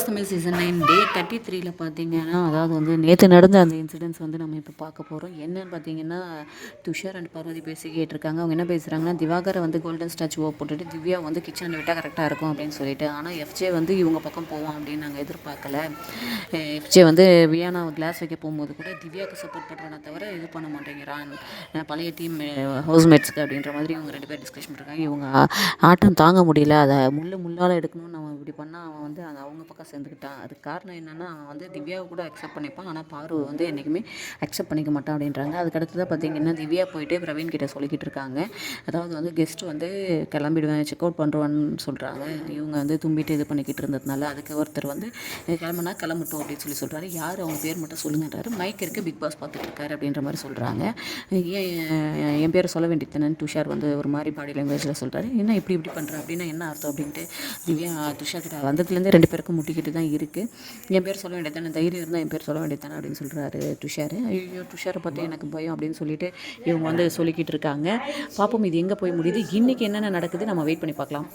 Tamil season 9 டே 33ல பார்த்தீங்கன்னா, அதாவது வந்து நேத்து நடந்த அந்த இன்சிடென்ட்ஸ் வந்து நம்ம இப்போ பார்க்க போறோம். என்னன்னு பார்த்தீங்கன்னா, துஷார் அண்ட் பார்வதி பேசிக்கிட்டு இருக்காங்க. அவங்க என்ன பேசுறாங்கன்னா, திவாகரை வந்து கோல்டன் ஸ்டாச்சுவ போட்டுட்டு திவ்யா வந்து கிச்சன்ல விட்டா கரெக்ட்டா இருக்கும் அப்படின்னு சொல்லிட்டு. ஆனா எஃப்ஜே வந்து இவங்க பக்கம் போவான் அப்படின்னு நாங்க எதிர்பார்க்கல. எஃப்ஜே வந்து வியானா கிளாஸ் வைக்க போகும்போது கூட திவ்யாவுக்கு சப்போர்ட் பண்றானே தவிர இது பண்ண மாட்டேங்கிறான். பழைய டீம் ஹவுஸ்மேட்ஸ்க்கு அப்படின்ற மாதிரி இவங்க 2 பேரும் டிஸ்கஷன் பண்ணிருக்காங்க. இவங்க ஆட்டம் தாங்க முடியல. அத முள்ளால எடுக்கணும்னு அவன் இப்படி பண்ணா அவன் வந்து அது அவங்க பக்கம் சேர்ந்துக்கிட்டான். அதுக்கு காரணம் என்னன்னா, அவன் வந்து திவ்யாவை கூட அக்செப்ட் பண்ணிப்பான். ஆனால் பார்வ வந்து என்றைக்குமே அக்செப்ட் பண்ணிக்க மாட்டான் அப்படின்றாங்க. அதுக்கடுத்ததான் பார்த்தீங்கன்னா, திவ்யா போயிட்டு பிரவீன் கிட்ட சொல்லிக்கிட்டு இருக்காங்க. அதாவது வந்து கெஸ்ட் வந்து கிளம்பிடுவேன், செக் அவுட் பண்ணுறோன்னு சொல்கிறாங்க. இவங்க வந்து தும்பிட்டு இது பண்ணிக்கிட்டு இருந்ததுனால அதுக்கு ஒருத்தர் வந்து கிளம்புனா கிளம்பட்டும் அப்படின்னு சொல்கிறாரு. யார் அவங்க பேர் மட்டும் சொல்லுங்கன்றாரு. மைக் இருக்குது, பிக் பாஸ் பார்த்துட்டு இருக்காரு அப்படின்ற மாதிரி சொல்கிறாங்க. என் பேரை சொல்ல வேண்டியதுன்னு துஷார் வந்து ஒரு மாதிரி பாடி லாங்குவேஜில் சொல்கிறாரு. என்ன இப்படி பண்ணுற அப்படின்னா என்ன அர்த்தம் அப்படின்ட்டு திவ்யா துஷார் கிட்ட வந்ததுலேருந்து 2 பேருக்கும் முட்டிக்கிட்டு தான் இருக்குது. என் பேர் சொல்ல வேண்டியது தானே, தைரியம் இருந்தால் என் பேர் சொல்ல வேண்டியது தானே அப்படின்னு சொல்கிறாரு துஷார். ஐயோ துஷாரை பார்த்து எனக்கு பயம் அப்படின்னு சொல்லிட்டு இவங்க வந்து சொல்லிக்கிட்டு இருக்காங்க. பார்ப்போம் இது எங்கே போய் முடியுது. இன்றைக்கி என்னென்ன நடக்குது நம்ம வெயிட் பண்ணி பார்க்கலாம்.